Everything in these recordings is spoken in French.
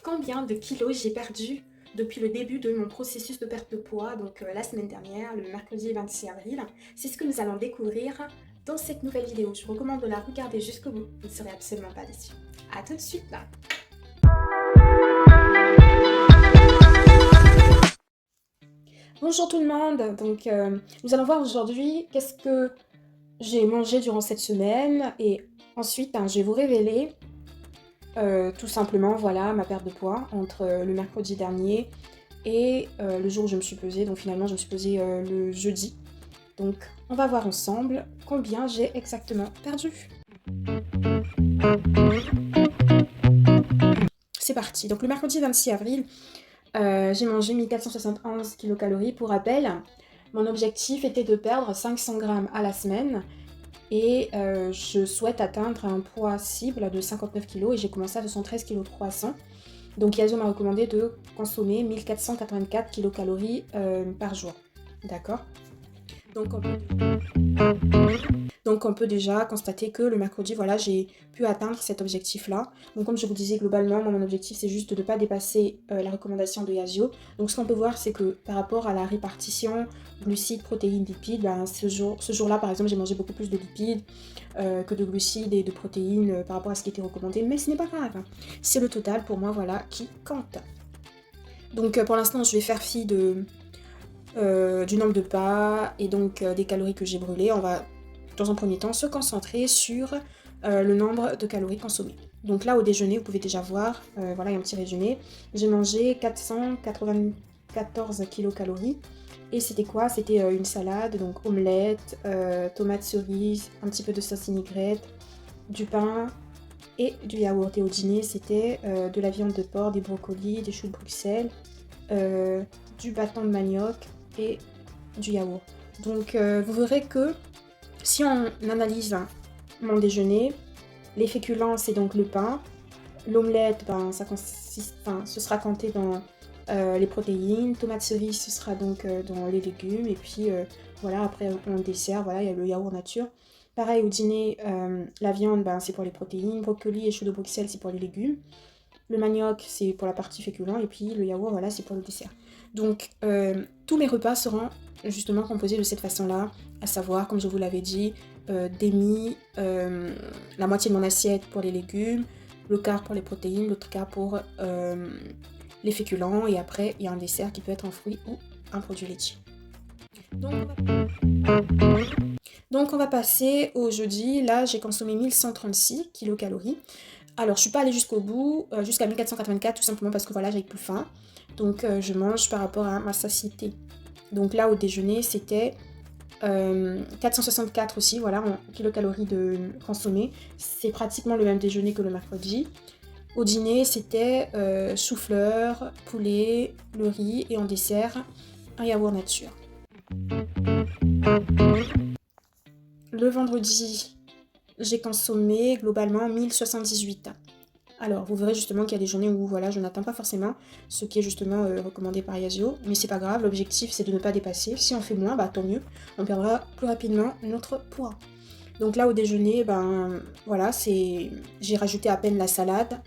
combien de kilos j'ai perdu depuis le début de mon processus de perte de poids, donc la semaine dernière, le mercredi 26 avril. C'est ce que nous allons découvrir dans cette nouvelle vidéo. Je vous recommande de la regarder jusqu'au bout, vous ne serez absolument pas déçus. A tout de suite là. Bonjour tout le monde, donc nous allons voir aujourd'hui qu'est-ce que j'ai mangé durant cette semaine et ensuite je vais vous révéler tout simplement voilà ma perte de poids entre le mercredi dernier et le jour où je me suis pesée. Donc finalement je me suis pesée le jeudi. Donc on va voir ensemble combien j'ai exactement perdu. C'est parti. Donc le mercredi 26 avril, j'ai mangé 1471 kcal. Pour rappel, mon objectif était de perdre 500 grammes à la semaine. Et je souhaite atteindre un poids cible de 59 kg et j'ai commencé à 213 kg 300. Donc Yazio m'a recommandé de consommer 1484 kcal par jour. D'accord ? Donc on peut déjà constater que le mercredi, voilà, j'ai pu atteindre cet objectif-là. Donc comme je vous disais, globalement, mon objectif, c'est juste de ne pas dépasser la recommandation de Yazio. Donc ce qu'on peut voir, c'est que par rapport à la répartition glucides, protéines, lipides, ben, ce jour-là, par exemple, j'ai mangé beaucoup plus de lipides que de glucides et de protéines par rapport à ce qui était recommandé. Mais ce n'est pas grave. C'est le total, pour moi, voilà, qui compte. Donc pour l'instant, je vais faire fi du nombre de pas et donc des calories que j'ai brûlées. On va dans un premier temps se concentrer sur le nombre de calories consommées. Donc là au déjeuner, vous pouvez déjà voir, voilà, il y a un petit résumé. J'ai mangé 494 kilocalories. Et c'était quoi? C'était une salade, donc omelette, tomates cerises, un petit peu de sauce vinaigrette, du pain et du yaourt. Et au dîner, c'était de la viande de porc, des brocolis, des choux de Bruxelles, du bâton de manioc et du yaourt. Donc vous verrez que si on analyse mon déjeuner, les féculents c'est donc le pain, l'omelette ben, ce sera compté dans les protéines, tomates cerises ce sera donc dans les légumes et puis voilà, après on dessert, voilà, il y a le yaourt nature. Pareil au dîner, la viande ben, c'est pour les protéines, brocoli et choux de Bruxelles c'est pour les légumes. Le manioc, c'est pour la partie féculent, et puis le yaourt, voilà, c'est pour le dessert. Donc, tous mes repas seront justement composés de cette façon-là, à savoir, comme je vous l'avais dit, demi, la moitié de mon assiette pour les légumes, le quart pour les protéines, l'autre quart pour les féculents, et après, il y a un dessert qui peut être un fruit ou un produit laitier. Donc, on va passer au jeudi. Là, j'ai consommé 1136 kilocalories. Alors, je suis pas allée jusqu'au bout, jusqu'à 1484, tout simplement parce que voilà, j'avais plus faim. Donc, je mange par rapport à ma satiété. Donc là, au déjeuner, c'était 464 aussi, voilà, en kilocalories de consommées. C'est pratiquement le même déjeuner que le mercredi. Au dîner, c'était chou-fleur, poulet, le riz et en dessert, un yaourt nature. Le vendredi, j'ai consommé globalement 1078. Alors, vous verrez justement qu'il y a des journées où voilà, je n'atteins pas forcément ce qui est justement recommandé par Yazio, mais c'est pas grave, l'objectif c'est de ne pas dépasser. Si on fait moins, bah tant mieux, on perdra plus rapidement notre poids. Donc là au déjeuner, ben voilà, j'ai rajouté à peine la salade,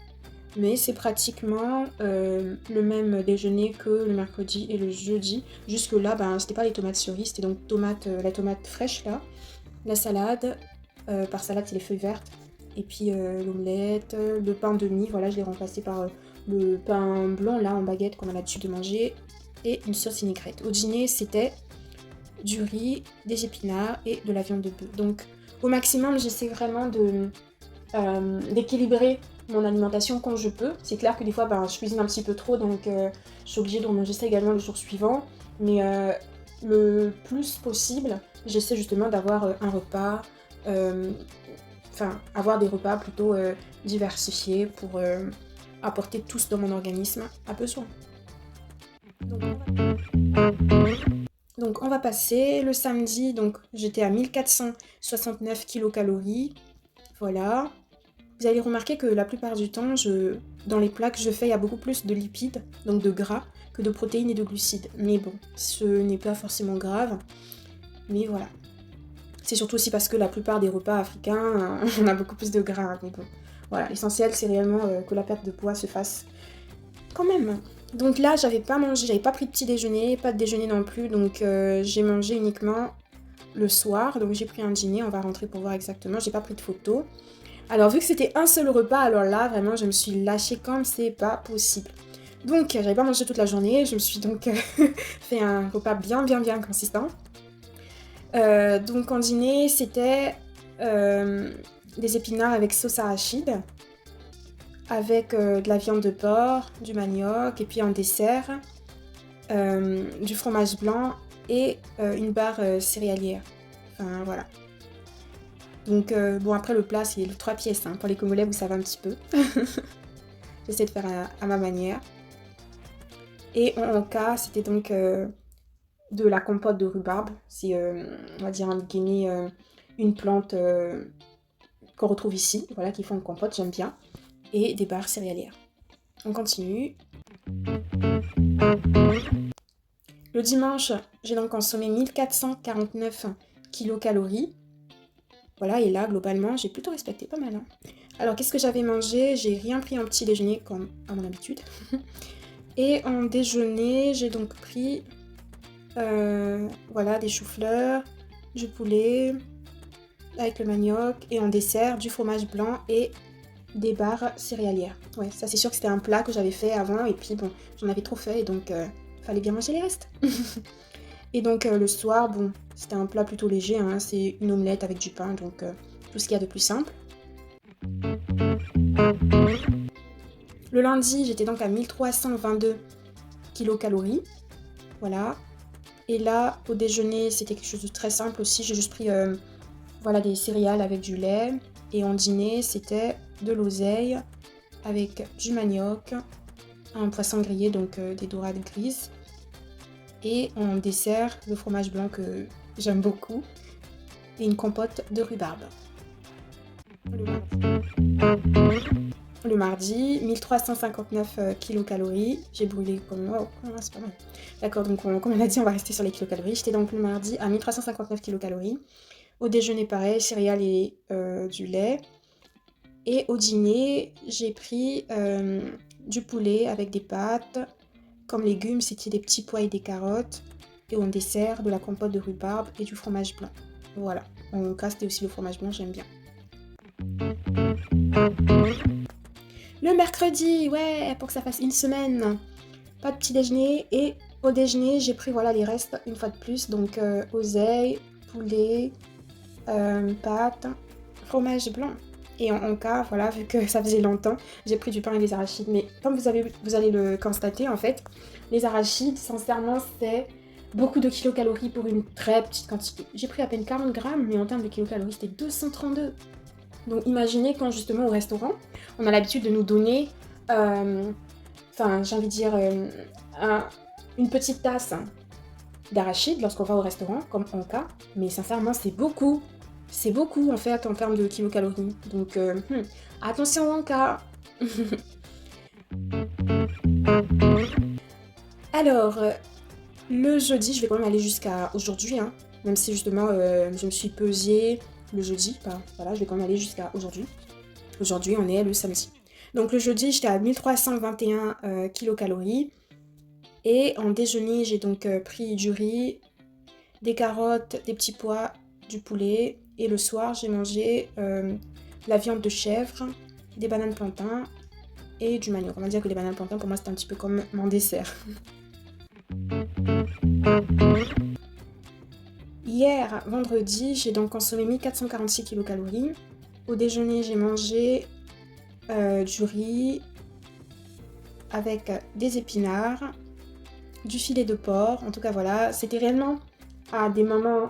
mais c'est pratiquement le même déjeuner que le mercredi et le jeudi. Jusque là, ben c'était pas les tomates cerises, c'était donc la tomate fraîche là, la salade, par salade c'est les feuilles vertes. Et puis l'omelette, le pain de mie, voilà, je l'ai remplacé par le pain blanc là en baguette qu'on a l'habitude de manger et une sauce vinaigrette. Au dîner, c'était du riz, des épinards et de la viande de bœuf. Donc au maximum, j'essaie vraiment d'équilibrer mon alimentation quand je peux. C'est clair que des fois, ben, je cuisine un petit peu trop, donc je suis obligée de manger ça également le jour suivant. Mais le plus possible, j'essaie justement d'avoir un repas. Avoir des repas plutôt diversifiés pour apporter tous dans mon organisme à besoin. Donc on va passer le samedi, donc j'étais à 1469 kilocalories, voilà. Vous allez remarquer que la plupart du temps, dans les plats que je fais, il y a beaucoup plus de lipides, donc de gras, que de protéines et de glucides. Mais bon, ce n'est pas forcément grave, mais voilà. C'est surtout aussi parce que la plupart des repas africains, on a beaucoup plus de gras. Mais bon, voilà, l'essentiel c'est réellement que la perte de poids se fasse quand même. Donc là, j'avais pas mangé, j'avais pas pris de petit déjeuner, pas de déjeuner non plus, donc j'ai mangé uniquement le soir. Donc j'ai pris un dîner, on va rentrer pour voir exactement, j'ai pas pris de photos. Alors vu que c'était un seul repas, alors là, vraiment, je me suis lâchée comme c'est pas possible. Donc j'avais pas mangé toute la journée, je me suis donc fait un repas bien consistant. Donc en dîner, c'était des épinards avec sauce arachide, avec de la viande de porc, du manioc, et puis en dessert, du fromage blanc et une barre céréalière. Enfin voilà. Donc bon, après le plat c'est 3 pièces, hein. Pour les Congolais vous savez un petit peu. J'essaie de faire à ma manière. Et en cas c'était donc de la compote de rhubarbe. C'est on va dire en guillemets une plante qu'on retrouve ici, voilà, qui font une compote, j'aime bien. Et des barres céréalières. On continue. Le dimanche, j'ai donc consommé 1449 kilocalories. Voilà, et là, globalement, j'ai plutôt respecté pas mal. Hein. Alors, qu'est-ce que j'avais mangé? J'ai rien pris en petit déjeuner, comme à mon habitude. Et en déjeuner, j'ai donc pris voilà, des choux-fleurs, du poulet avec le manioc, et en dessert, du fromage blanc et des barres céréalières. Ouais, ça c'est sûr que c'était un plat que j'avais fait avant, et puis bon, j'en avais trop fait, et donc fallait bien manger les restes. Et donc le soir, bon, c'était un plat plutôt léger, hein, c'est une omelette avec du pain, donc tout ce qu'il y a de plus simple. Le lundi, j'étais donc à 1322 kilocalories, voilà. Et là, au déjeuner, c'était quelque chose de très simple aussi, j'ai juste pris voilà, des céréales avec du lait, et en dîner, c'était de l'oseille avec du manioc, un poisson grillé, donc des dorades grises. Et en dessert, le fromage blanc que j'aime beaucoup. Et une compote de rhubarbe. Le mardi, 1359 kilocalories. J'ai brûlé comme... Oh, c'est pas mal. D'accord, donc comme on a dit, on va rester sur les kilocalories. J'étais donc le mardi à 1359 kilocalories. Au déjeuner, pareil, céréales et du lait. Et au dîner, j'ai pris du poulet avec des pâtes. Comme légumes, c'était des petits pois et des carottes. Et en dessert, de la compote de rhubarbe et du fromage blanc. Voilà. En cas, c'était aussi le fromage blanc, j'aime bien. Le mercredi, ouais, pour que ça fasse une semaine. Pas de petit déjeuner. Et au déjeuner, j'ai pris voilà les restes une fois de plus. Donc oseille, poulet, pâtes, fromage blanc. Et en cas, voilà, vu que ça faisait longtemps, j'ai pris du pain et des arachides. Mais comme vous allez le constater, en fait, les arachides, sincèrement, c'est beaucoup de kilocalories pour une très petite quantité. J'ai pris à peine 40 grammes, mais en termes de kilocalories, c'était 232. Donc imaginez quand justement au restaurant, on a l'habitude de nous donner, j'ai envie de dire, une petite tasse d'arachides lorsqu'on va au restaurant, comme en cas. Mais sincèrement, c'est beaucoup. C'est beaucoup en fait en termes de kilocalories. Donc attention en cas. Alors, le jeudi, je vais quand même aller jusqu'à aujourd'hui, hein, même si justement je me suis pesée le jeudi. Voilà, je vais quand même aller jusqu'à aujourd'hui. Aujourd'hui, on est le samedi. Donc le jeudi, j'étais à 1321 kilocalories. Et en déjeuner, j'ai donc pris du riz, des carottes, des petits pois, du poulet. Et le soir, j'ai mangé la viande de chèvre, des bananes plantains et du manioc. On va dire que les bananes plantains, pour moi, c'est un petit peu comme mon dessert. Hier, vendredi, j'ai donc consommé 1446 kilocalories. Au déjeuner, j'ai mangé du riz avec des épinards, du filet de porc. En tout cas, voilà, c'était réellement à des moments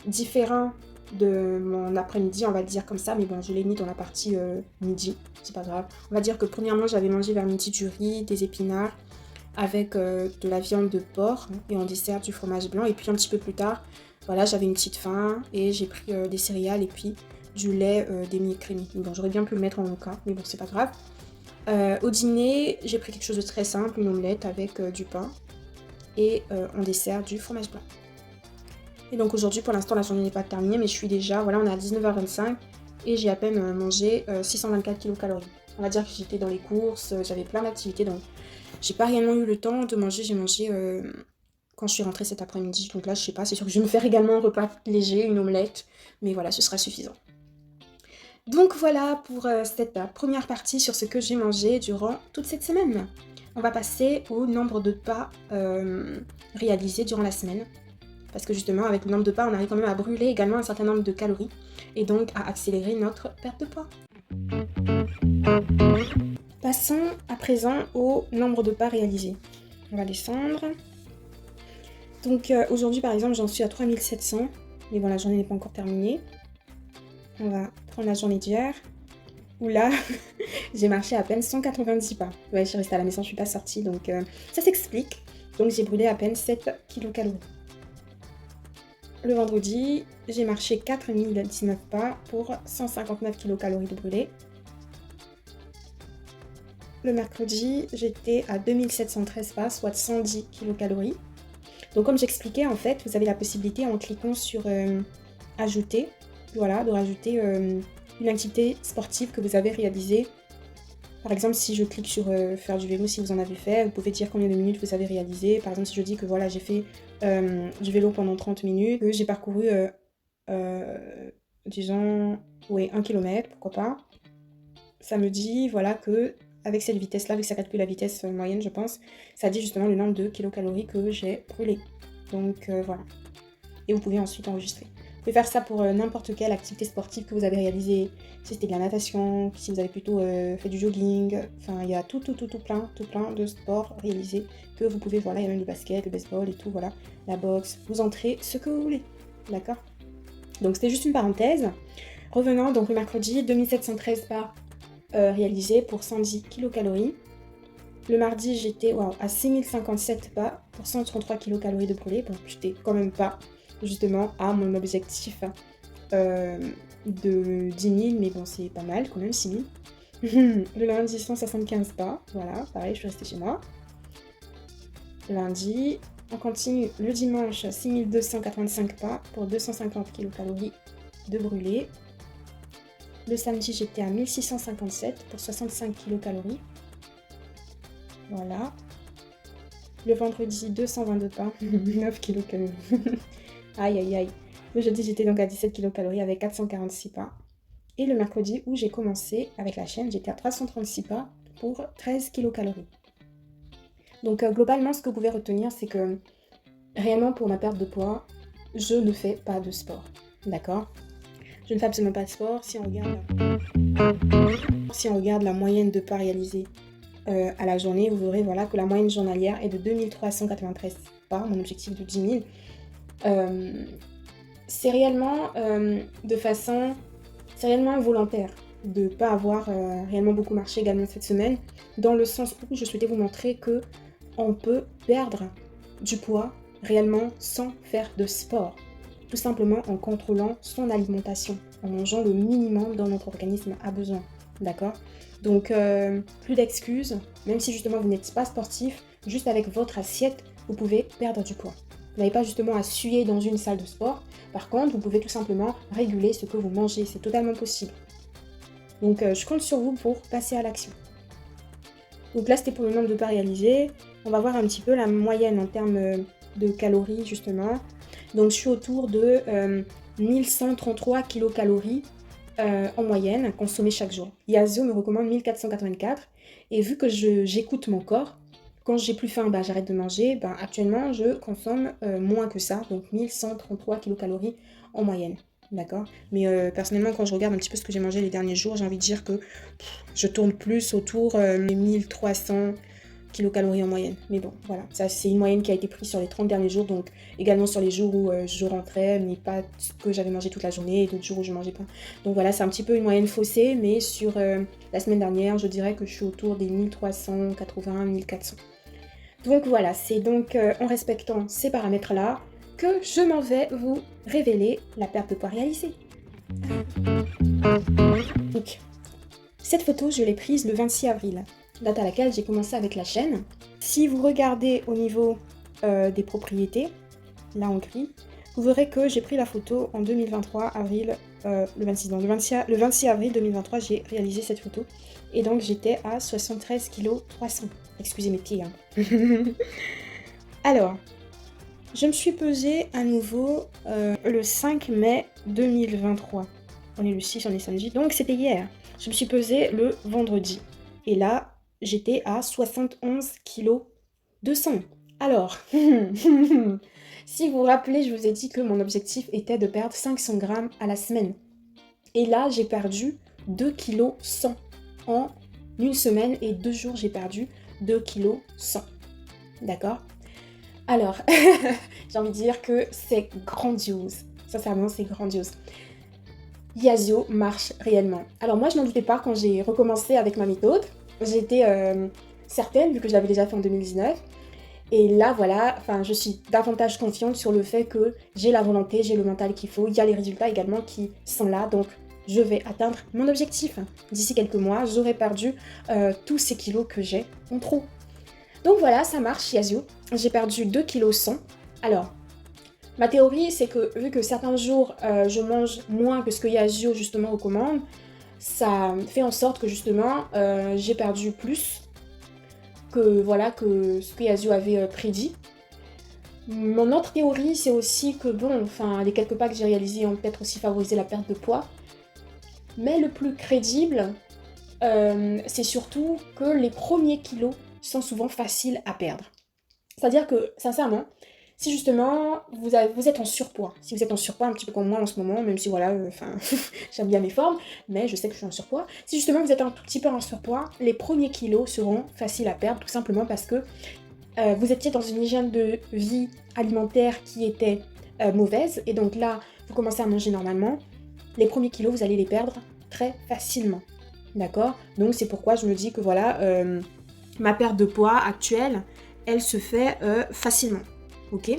différents de mon après-midi, on va le dire comme ça, mais bon, je l'ai mis dans la partie midi, c'est pas grave. On va dire que premièrement, j'avais mangé vers midi du riz, des épinards, avec de la viande de porc, et en dessert du fromage blanc, et puis un petit peu plus tard, voilà, j'avais une petite faim, et j'ai pris des céréales, et puis du lait demi-écrémé. Bon, j'aurais bien pu le mettre en mon cas, mais bon, c'est pas grave. Au dîner, j'ai pris quelque chose de très simple, une omelette avec du pain, et en dessert du fromage blanc. Et donc aujourd'hui, pour l'instant, la journée n'est pas terminée, mais je suis déjà, voilà, on est à 19h25 et j'ai à peine mangé 624 kilocalories. on va dire que j'étais dans les courses, j'avais plein d'activités, donc j'ai pas réellement eu le temps de manger. J'ai mangé quand je suis rentrée cet après-midi, donc là je sais pas, c'est sûr que je vais me faire également un repas léger, une omelette, mais voilà, ce sera suffisant. Donc voilà pour cette première partie sur ce que j'ai mangé durant toute cette semaine. On va passer au nombre de pas réalisés durant la semaine. Parce que justement, avec le nombre de pas, on arrive quand même à brûler également un certain nombre de calories. Et donc à accélérer notre perte de poids. Passons à présent au nombre de pas réalisés. On va descendre. Donc aujourd'hui par exemple, j'en suis à 3700. Mais bon, la journée n'est pas encore terminée. On va prendre la journée d'hier. Où là, j'ai marché à peine 190 pas. Ouais, je suis restée à la maison, je suis pas sortie, donc ça s'explique. Donc j'ai brûlé à peine 7 kcal. Le vendredi, j'ai marché 4019 pas pour 159 kcal de brûlé. Le mercredi, j'étais à 2713 pas, soit 110 kcal. Donc comme j'expliquais, en fait, vous avez la possibilité en cliquant sur ajouter, voilà, de rajouter une activité sportive que vous avez réalisée. Par exemple, si je clique sur faire du vélo, si vous en avez fait, vous pouvez dire combien de minutes vous avez réalisé. Par exemple, si je dis que voilà, j'ai fait du vélo pendant 30 minutes, que j'ai parcouru, disons, ouais, 1 km, pourquoi pas. Ça me dit, voilà, que avec cette vitesse-là, vu que ça calcule la vitesse moyenne, je pense, ça dit justement le nombre de kilocalories que j'ai brûlé. Donc voilà. Et vous pouvez ensuite enregistrer. Vous pouvez faire ça pour n'importe quelle activité sportive que vous avez réalisée. Si c'était de la natation, si vous avez plutôt fait du jogging. Enfin, il y a tout plein de sports réalisés que vous pouvez, voilà, il y a même le basket, le baseball et tout, voilà. La boxe, vous entrez ce que vous voulez. D'accord? Donc c'était juste une parenthèse. Revenons donc le mercredi, 2713 pas réalisés pour 110 kilocalories. Le mardi, j'étais à 6057 pas pour 133 kilocalories de brûlé. Bon, j'étais quand même pas justement à mon objectif de 10 000, mais bon, c'est pas mal quand même, 6 000. Le lundi, 175 pas, voilà, pareil, je suis restée chez moi. Lundi, on continue le dimanche, 6285 pas pour 250 kilocalories de brûlé. Le samedi, j'étais à 1657 pour 65 kilocalories. Voilà. Le vendredi, 222 pas, 9 kilocalories. Aïe aïe aïe. Le jeudi, j'étais donc à 17 kilocalories avec 446 pas. Et le mercredi, où j'ai commencé avec la chaîne, j'étais à 336 pas pour 13 kilocalories. Donc globalement, ce que vous pouvez retenir, c'est que réellement pour ma perte de poids, je ne fais pas de sport. D'accord ? Je ne fais absolument pas de sport. Si on regarde la moyenne de pas réalisés à la journée, vous verrez voilà, que la moyenne journalière est de 2393 pas, mon objectif de 10 000. C'est réellement c'est réellement volontaire de ne pas avoir réellement beaucoup marché également cette semaine, dans le sens où je souhaitais vous montrer que on peut perdre du poids réellement sans faire de sport, tout simplement en contrôlant son alimentation, en mangeant le minimum dont notre organisme a besoin, d'accord ? Donc plus d'excuses, même si justement vous n'êtes pas sportif, juste avec votre assiette, vous pouvez perdre du poids. Vous n'avez pas justement à suer dans une salle de sport. Par contre, vous pouvez tout simplement réguler ce que vous mangez. C'est totalement possible. Donc, je compte sur vous pour passer à l'action. Donc là, c'était pour le nombre de pas réalisés. On va voir un petit peu la moyenne en termes de calories, justement. Donc, je suis autour de 1133 kilocalories en moyenne, consommées chaque jour. Yazoo me recommande 1484. Et vu que j'écoute mon corps, quand j'ai plus faim, j'arrête de manger. Actuellement, je consomme moins que ça, donc 1133 kilocalories en moyenne. D'accord ? Mais personnellement, quand je regarde un petit peu ce que j'ai mangé les derniers jours, j'ai envie de dire que je tourne plus autour des 1300 kilocalories en moyenne. Mais bon, voilà, ça c'est une moyenne qui a été prise sur les 30 derniers jours, donc également sur les jours où je rentrais, mais pas ce que j'avais mangé toute la journée, et d'autres jours où je mangeais pas. Donc voilà, c'est un petit peu une moyenne faussée, mais sur la semaine dernière, je dirais que je suis autour des 1380, 1400. Donc voilà, c'est donc en respectant ces paramètres-là que je m'en vais vous révéler la perte de poids réalisée. Donc, cette photo, je l'ai prise le 26 avril, date à laquelle j'ai commencé avec la chaîne. Si vous regardez au niveau des propriétés, là en gris, vous verrez que j'ai pris la photo en 2023, avril le 26, non, le 26 avril 2023, j'ai réalisé cette photo. Et donc, j'étais à 73 kg 300. Excusez mes pieds, hein. Alors, je me suis pesée à nouveau le 5 mai 2023. On est le 6, on est samedi, donc c'était hier. Je me suis pesée le vendredi. Et là, j'étais à 71 kg 200. Alors, si vous vous rappelez, je vous ai dit que mon objectif était de perdre 500 grammes à la semaine. Et là, j'ai perdu 2 kg 100. En une semaine et 2 jours, j'ai perdu 2 kg 100. D'accord ? Alors, j'ai envie de dire que c'est grandiose. Sincèrement, c'est grandiose. Yazio marche réellement. Alors moi, je n'en doutais pas quand j'ai recommencé avec ma méthode. J'étais certaine, vu que je l'avais déjà fait en 2019. Et là, voilà, je suis davantage confiante sur le fait que j'ai la volonté, j'ai le mental qu'il faut. Il y a les résultats également qui sont là. Donc, je vais atteindre mon objectif. D'ici quelques mois, j'aurai perdu tous ces kilos que j'ai en trop. Donc voilà, ça marche, Yazio. J'ai perdu 2 kg 100. Alors, ma théorie, c'est que vu que certains jours, je mange moins que ce que Yazio justement recommande, ça fait en sorte que justement, j'ai perdu plus que ce que Yazio avait prédit. Mon autre théorie, c'est aussi que les quelques pas que j'ai réalisés ont peut-être aussi favorisé la perte de poids. Mais le plus crédible, c'est surtout que les premiers kilos sont souvent faciles à perdre. C'est-à-dire que, sincèrement, si justement vous êtes en surpoids, si vous êtes en surpoids un petit peu comme moi en ce moment, même si j'aime bien mes formes, mais je sais que je suis en surpoids, si justement vous êtes un tout petit peu en surpoids, les premiers kilos seront faciles à perdre, tout simplement parce que vous étiez dans une hygiène de vie alimentaire qui était mauvaise, et donc là, vous commencez à manger normalement, les premiers kilos, vous allez les perdre très facilement. D'accord ? Donc c'est pourquoi je me dis que ma perte de poids actuelle, elle se fait facilement. Ok ?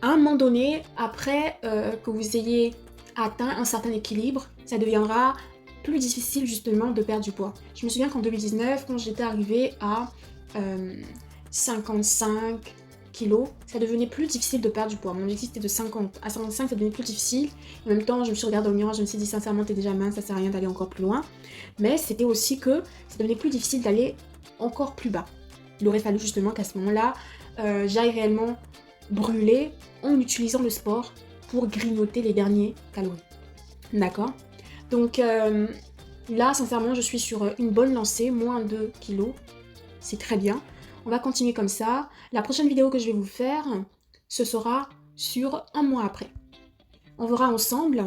À un moment donné, après que vous ayez atteint un certain équilibre, ça deviendra plus difficile justement de perdre du poids. Je me souviens qu'en 2019, quand j'étais arrivée à 55 kilos, ça devenait plus difficile de perdre du poids. Mon objectif était de 50. À 55, ça devenait plus difficile. En même temps, je me suis regardée dans le miroir, je me suis dit sincèrement, t'es déjà mince, ça sert à rien d'aller encore plus loin. Mais c'était aussi que ça devenait plus difficile d'aller encore plus bas. Il aurait fallu justement qu'à ce moment-là, j'aille réellement brûler en utilisant le sport pour grignoter les derniers calories. D'accord ? Donc là, sincèrement, je suis sur une bonne lancée, moins 2 kilos. C'est très bien. On va continuer comme ça. La prochaine vidéo que je vais vous faire, ce sera sur un mois après. On verra ensemble,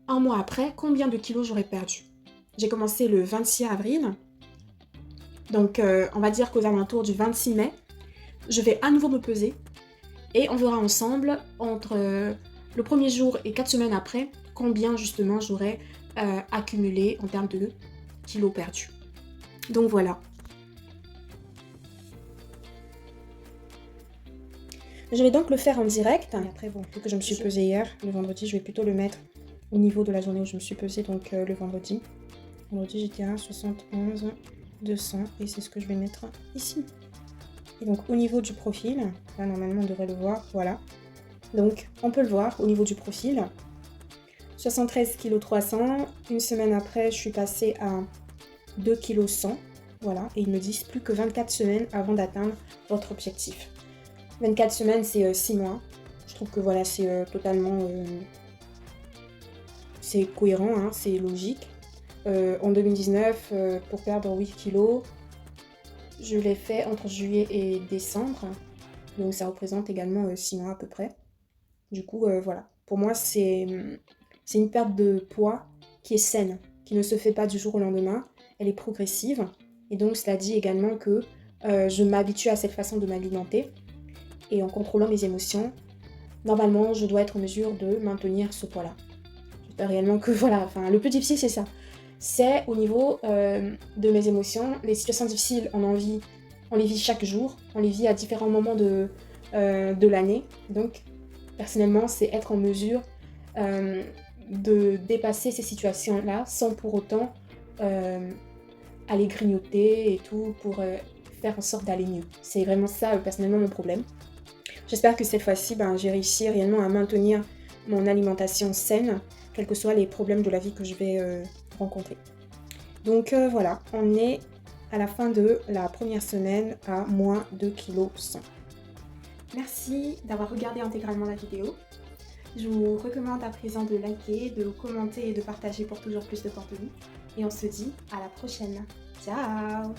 un mois après, combien de kilos j'aurais perdu. J'ai commencé le 26 avril. Donc, on va dire qu'aux alentours du 26 mai, je vais à nouveau me peser. Et on verra ensemble, entre le premier jour et 4 semaines après, combien justement j'aurais accumulé en termes de kilos perdus. Donc voilà. Je vais donc le faire en direct. Et après, vu que je me suis pesée hier, le vendredi, je vais plutôt le mettre au niveau de la journée où je me suis pesée, donc le vendredi. Vendredi, j'étais à 71 200 et c'est ce que je vais mettre ici. Et donc au niveau du profil, là normalement on devrait le voir, voilà. Donc on peut le voir au niveau du profil. 73 kg 300, une semaine après je suis passée à 2 kg 100, voilà. Et ils me disent plus que 24 semaines avant d'atteindre votre objectif. 24 semaines c'est 6 mois. Je trouve que voilà c'est totalement... c'est cohérent, hein, c'est logique. En 2019, pour perdre 8 kilos, je l'ai fait entre juillet et décembre, donc ça représente également 6 mois à peu près. Du coup, voilà. Pour moi, c'est une perte de poids qui est saine, qui ne se fait pas du jour au lendemain, elle est progressive. Et donc, cela dit également que je m'habitue à cette façon de m'alimenter. Et en contrôlant mes émotions, normalement, je dois être en mesure de maintenir ce poids-là. J'espère réellement que, voilà, le plus difficile, c'est ça. C'est au niveau de mes émotions. Les situations difficiles, on les vit chaque jour, on les vit à différents moments de l'année. Donc, personnellement, c'est être en mesure de dépasser ces situations-là sans pour autant aller grignoter et tout pour faire en sorte d'aller mieux. C'est vraiment ça, personnellement, mon problème. J'espère que cette fois-ci, j'ai réussi réellement à maintenir mon alimentation saine, quels que soient les problèmes de la vie que je vais rencontrer. Donc voilà, on est à la fin de la première semaine à moins 2,1 kg. Merci d'avoir regardé intégralement la vidéo. Je vous recommande à présent de liker, de commenter et de partager pour toujours plus de contenu. Et on se dit à la prochaine. Ciao!